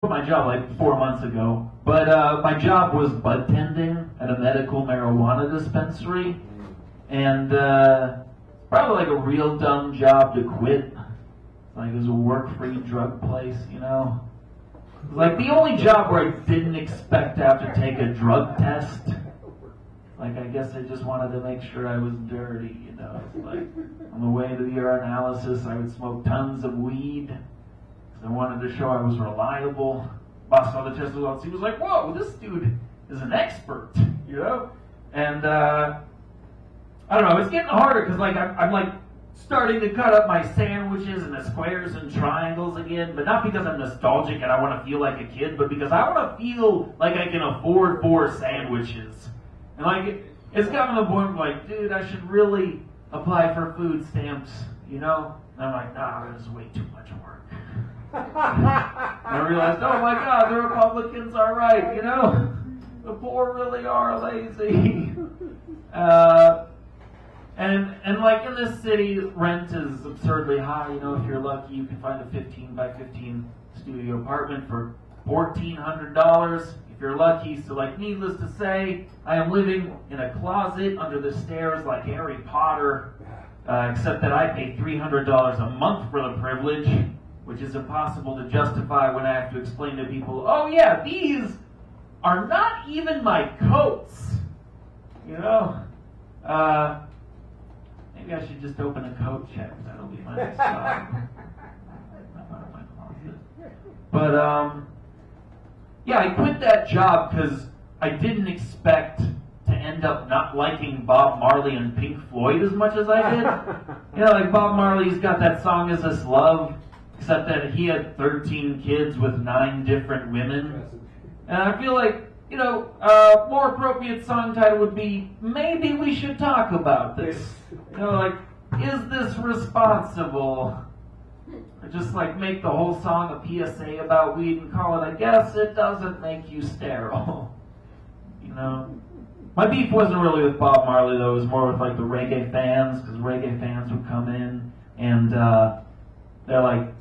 my job like 4 months ago, but my job was bud tending at a medical marijuana dispensary, and probably like a real dumb job to quit. Like it was a work-free drug place, you know. It was like the only job where I didn't expect to have to take a drug test. Like I guess I just wanted to make sure I was dirty, you know. It's like on the way to the urinalysis, I would smoke tons of weed. I wanted to show I was reliable. Boss saw the test results. He was like, "Whoa, this dude is an expert," you know. And I don't know. It's getting harder because like I'm like starting to cut up my sandwiches into squares and triangles again, but not because I'm nostalgic and I want to feel like a kid, but because I want to feel like I can afford 4 sandwiches. And like it's gotten to the point where like, dude, I should really apply for food stamps, you know. And I'm like, nah, this is way too much work. And I realized, oh my God, the Republicans are right, you know? The poor really are lazy. And like in this city, rent is absurdly high. You know, if you're lucky, you can find a 15 by 15 studio apartment for $1,400. If you're lucky, so like needless to say, I am living in a closet under the stairs like Harry Potter, except that I pay $300 a month for the privilege, which is impossible to justify when I have to explain to people, oh yeah, these are not even my coats. You know? Maybe I should just open a coat check. That'll be my next job. But, yeah, I quit that job because I didn't expect to end up not liking Bob Marley and Pink Floyd as much as I did. You know, like Bob Marley's got that song, Is This Love? Except that he had 13 kids with 9 different women. And I feel like, you know, a more appropriate song title would be, Maybe We Should Talk About This. You know, like, is this responsible? Or just like make the whole song a PSA about weed and call it, I guess it doesn't make you sterile. You know? My beef wasn't really with Bob Marley though, it was more with like the reggae fans, because reggae fans would come in and they're like,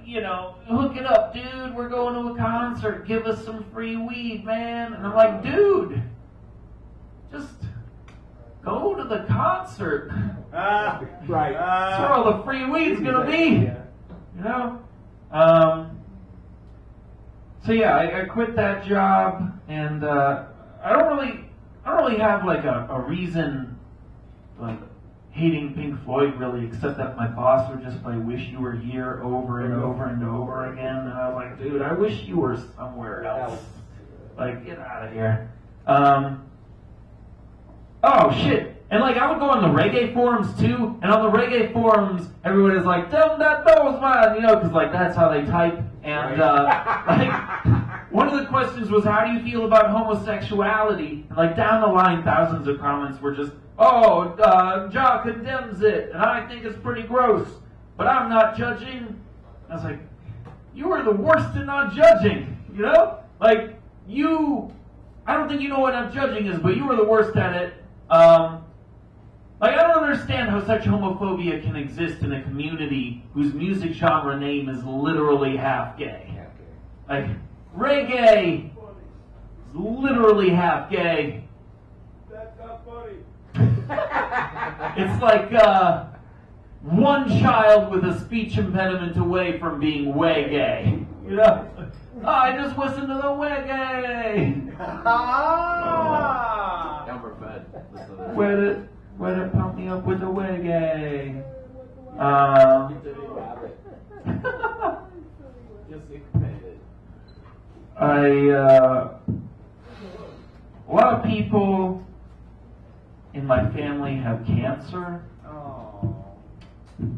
you know, hook it up, dude. We're going to a concert. Give us some free weed, man. And I'm like, dude, just go to the concert. Right. That's where all the free weed's gonna be. You know. So yeah, I quit that job, and I don't really have like a reason, like hating Pink Floyd really, except that my boss would just play Wish You Were Here over and over and over again, and I was like, dude, I wish you were somewhere else. Like, get out of here. Oh shit. And like I would go on the reggae forums too, and on the reggae forums, everyone is like, "Them that those man," you know, because like that's how they type. And like one of the questions was, "How do you feel about homosexuality?" And like down the line, thousands of comments were just, "Oh, Ja condemns it, and I think it's pretty gross, but I'm not judging." I was like, "You are the worst at not judging," you know? Like I don't think you know what not judging is, but you were the worst at it. Like, I don't understand how such homophobia can exist in a community whose music genre name is literally half gay. Like, reggae is literally half gay. That's not funny. It's like one child with a speech impediment away from being way gay. You know? Oh, I just listened to the reggae. Number fed. Where to pump me up with the reggae. A lot of people in my family have cancer.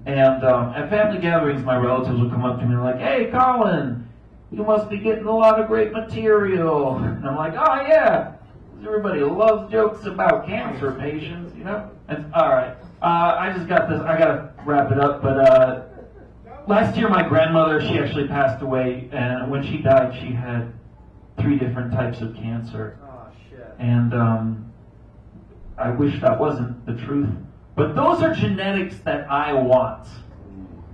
And at family gatherings, my relatives will come up to me and like, "Hey, Colin, you must be getting a lot of great material." And I'm like, "Oh, yeah. Everybody loves jokes about cancer patients, you know?" And, all right. I just got this. I got to wrap it up. But last year, my grandmother, she actually passed away. And when she died, she had 3 different types of cancer. Oh, shit. And I wish that wasn't the truth. But those are genetics that I want.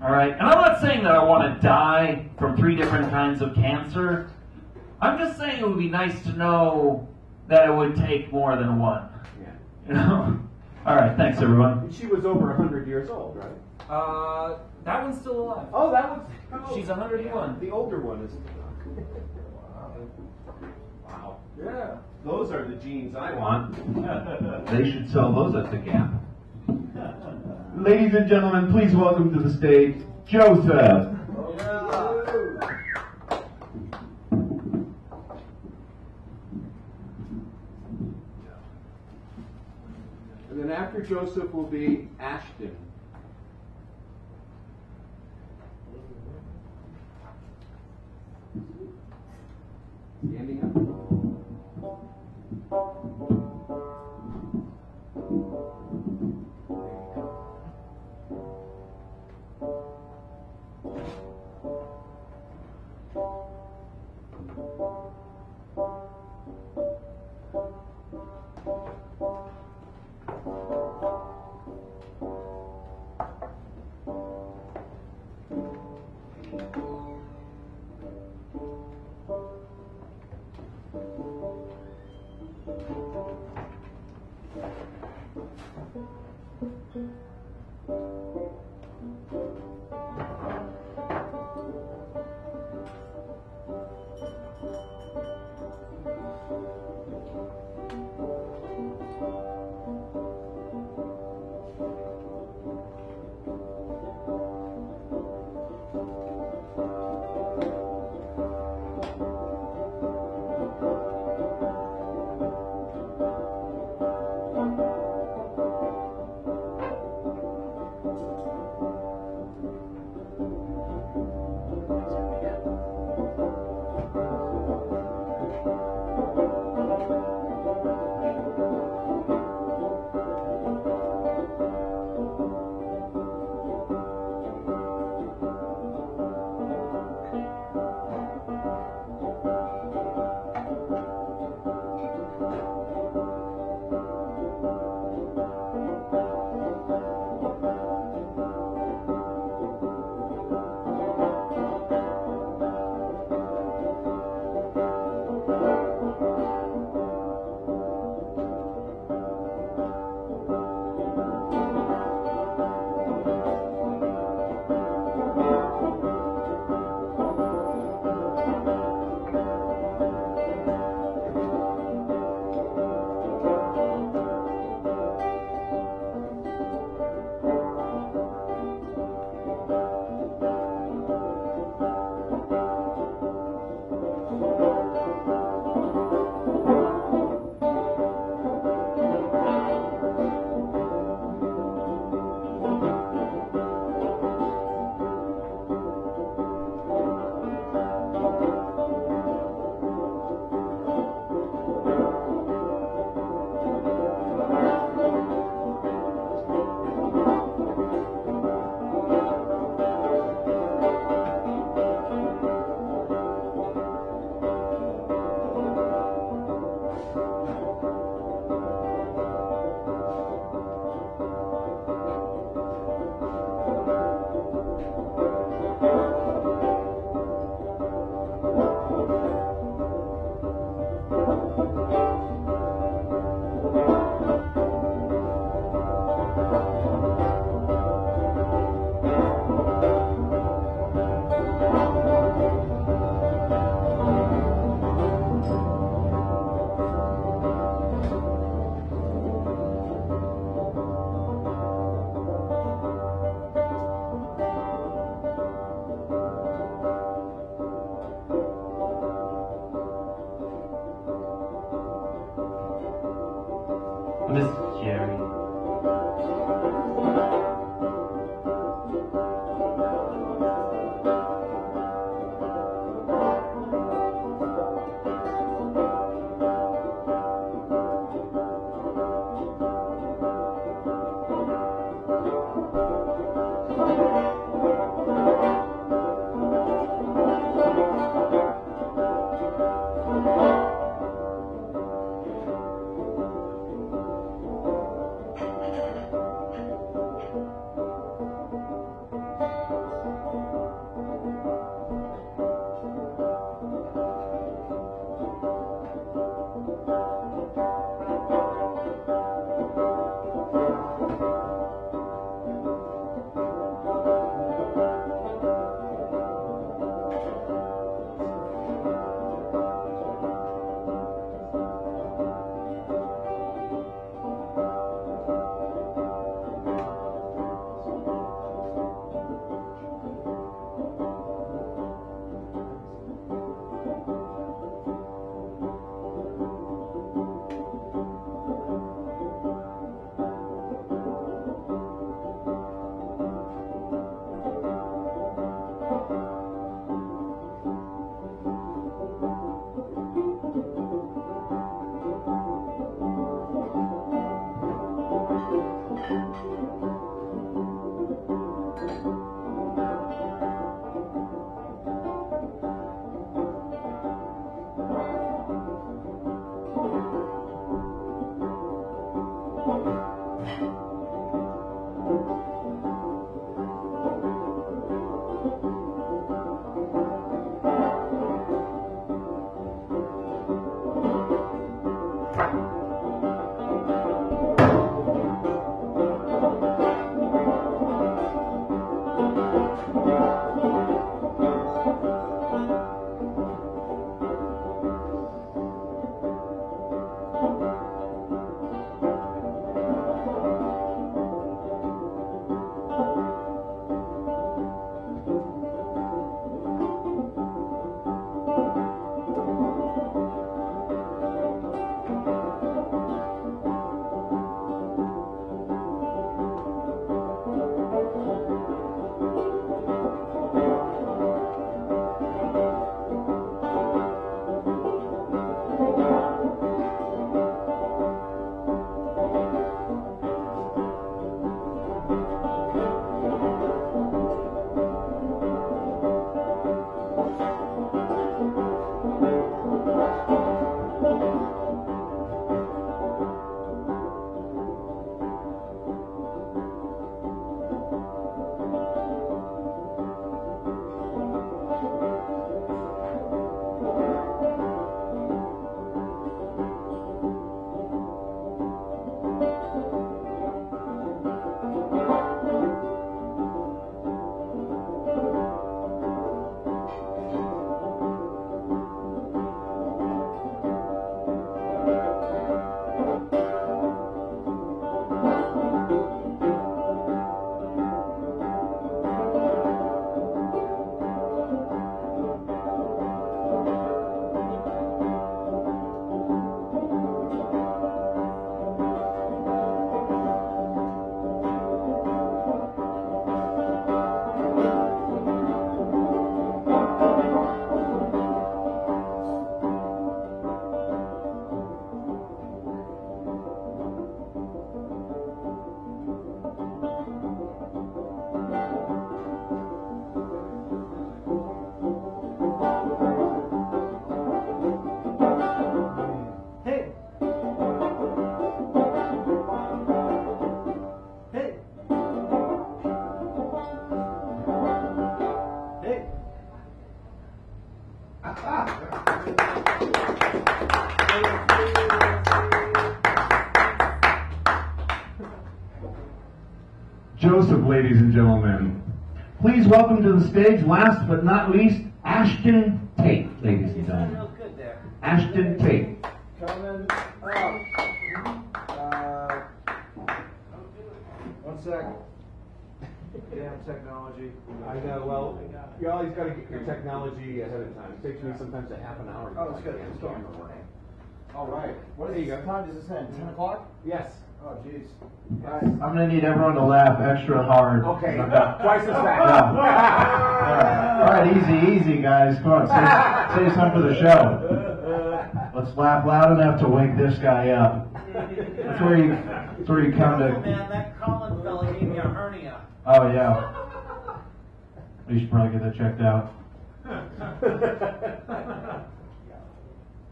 All right, and I'm not saying that I want to die from 3 different kinds of cancer. I'm just saying it would be nice to know that it would take more than one. Yeah. You know? All right, thanks everyone. And she was over 100 years old, right? That one's still alive. Oh, that was. Oh, She's 101. The older one is. Wow. Yeah. Those are the jeans I want. They should sell those at the Gap. Ladies and gentlemen, please welcome to the stage, Joseph. And then after Joseph will be Ashton. Standing up. Joseph, ladies and gentlemen. Please welcome to the stage, last but not least, Ashton Tate, ladies and gentlemen. Ashton Tate. Coming up. One second. Damn technology. I know, well, you always got to get your technology ahead of time. It takes me sometimes a half an hour. Oh, it's good. It's going. All right. What There you go. time does this end? 10 o'clock? Yes. Oh, jeez. I'm gonna need everyone to laugh extra hard. Okay, twice as fast. Yeah. All right, easy, guys. Come on, say something for the show. Let's laugh loud enough to wake this guy up. That's where you come to. Man, that Colin fella gave me a hernia. Oh yeah. You should probably get that checked out.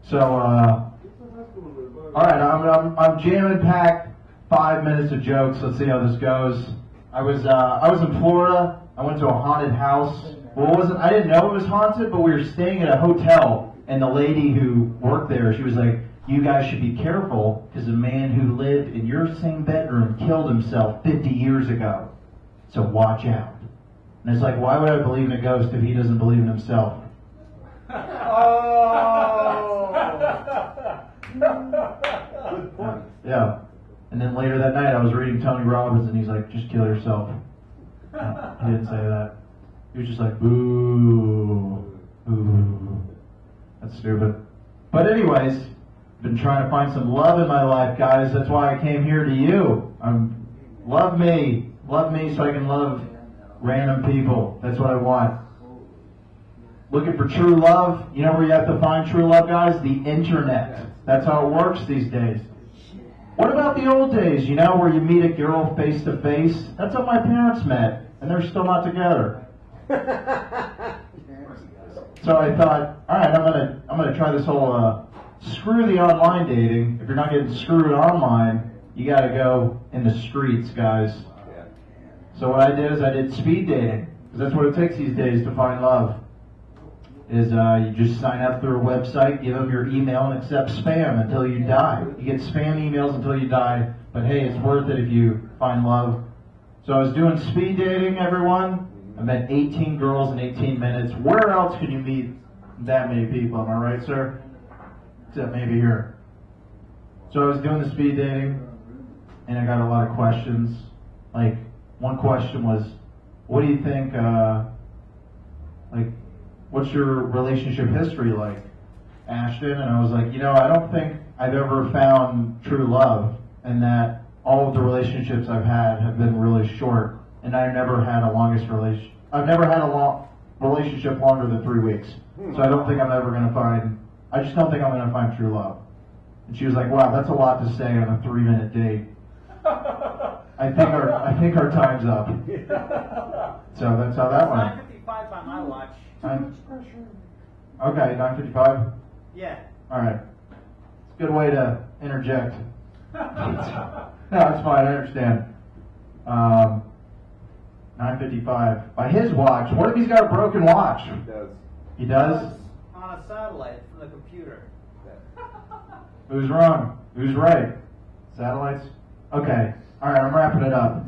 So, all right, I'm jamming packed 5 minutes of jokes. Let's see how this goes. I was in Florida. I went to a haunted house. Well, it wasn't. I didn't know it was haunted, but we were staying at a hotel, and the lady who worked there, she was like, "You guys should be careful because a man who lived in your same bedroom killed himself 50 years ago. So watch out." And it's like, why would I believe in a ghost if he doesn't believe in himself? Good point. Yeah. And then later that night, I was reading Tony Robbins, and he's like, "Just kill yourself." He didn't say that. He was just like, "Boo, boo." That's stupid. But anyways, been trying to find some love in my life, guys. That's why I came here to you. Love me so I can love random people. That's what I want. Looking for true love? You know where you have to find true love, guys? The internet. That's how it works these days. What about the old days, where you meet a girl face to face? That's how my parents met, and they're still not together. So I thought, all right, I'm gonna try this whole screw the online dating. If you're not getting screwed online, you gotta go in the streets, guys. So what I did is I did speed dating, because that's what it takes these days to find love. Is you just sign up through a website, give them your email, and accept spam until you die. You get spam emails until you die, but hey, it's worth it if you find love. So I was doing speed dating, everyone. I met 18 girls in 18 minutes. Where else could you meet that many people? Am I right, sir? Except maybe here. So I was doing the speed dating, and I got a lot of questions. Like, one question was, what do you think, what's your relationship history like, Ashton? And I was like, I don't think I've ever found true love, and that all of the relationships I've had have been really short, and I've never had a relationship longer than 3 weeks. So I don't think I just don't think I'm gonna find true love. And she was like, wow, that's a lot to say on a 3-minute date. I think our time's up. So that's how that went. 9:55 on my watch. Okay, 9:55? Yeah. Alright. It's a good way to interject. No, it's fine, I understand. 9:55. By his watch. What if he's got a broken watch? He does. He does? On a satellite from the computer. Who's wrong? Who's right? Satellites? Okay. Alright, I'm wrapping it up.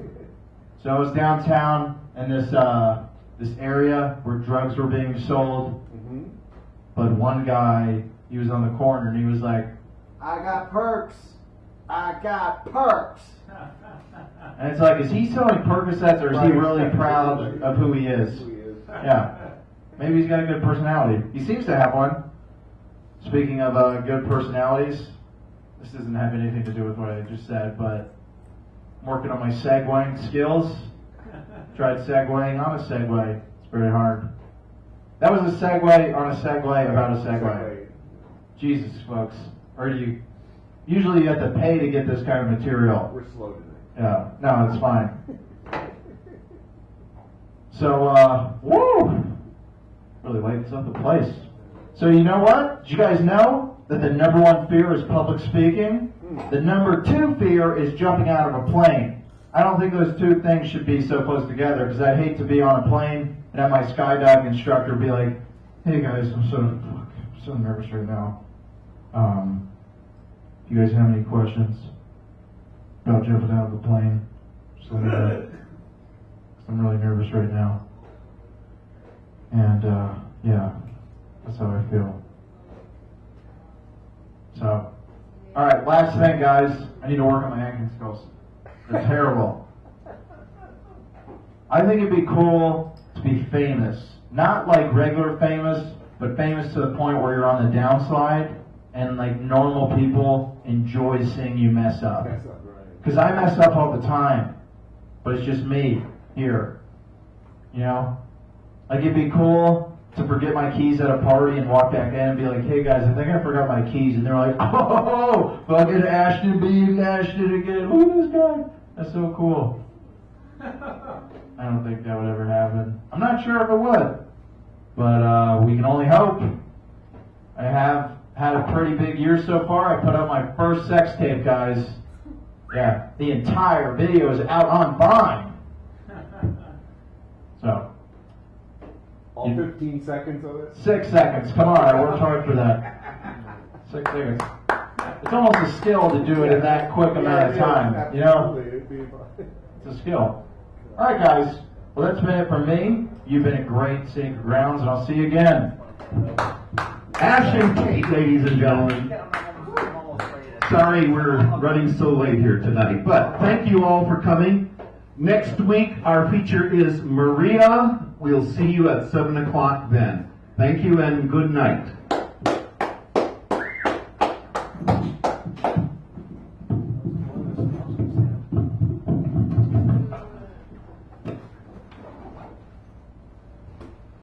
So I was downtown in this area where drugs were being sold. Mm-hmm. But one guy, he was on the corner and he was like, I got perks. I got perks. and it's like, is he selling Percocets or is he really proud of who he is? Yeah. Maybe he's got a good personality. He seems to have one. Speaking of good personalities, this doesn't have anything to do with what I just said, but I'm working on my segueing skills. Tried segueing on a segue. It's very hard. That was a segue on a segue about a segue. Jesus, folks. Or usually you have to pay to get this kind of material. We're slow today. Yeah, no, it's fine. So, woo! Really lights up the place. So you know what? Did you guys know that the number 1 fear is public speaking? The number 2 fear is jumping out of a plane. I don't think those two things should be so close together, because I'd hate to be on a plane and have my skydiving instructor be like, "Hey guys, I'm so nervous right now. If you guys have any questions about jumping out of the plane, just let me know. 'Cause I'm really nervous right now. And yeah, that's how I feel. So, all right, last thing, guys. I need to work on my acting skills. They're terrible. I think it'd be cool to be famous. Not like regular famous, but famous to the point where you're on the downslide and like normal people enjoy seeing you mess up. That's not right. Because I mess up all the time, but it's just me here. You know? Like it'd be cool to forget my keys at a party and walk back in and be like, hey guys, I think I forgot my keys. And they're like, oh, fucking Ashton being Ashton again. Look at this guy. That's so cool. I don't think that would ever happen. I'm not sure if it would. But we can only hope. I have had a pretty big year so far. I put out my first sex tape, guys. Yeah, the entire video is out on Vine. So. All 15 seconds of it? 6 seconds. Come on, I worked hard for that. 6 seconds. It's almost a skill to do it in that quick amount of time. You know? It's a skill. All right, guys. Well, that's been it from me. You've been at great Sacred Grounds, and I'll see you again. Ashton Tate, ladies and gentlemen. Sorry we're running so late here tonight, but thank you all for coming. Next week, our feature is Maria. We'll see you at 7 o'clock then. Thank you and good night.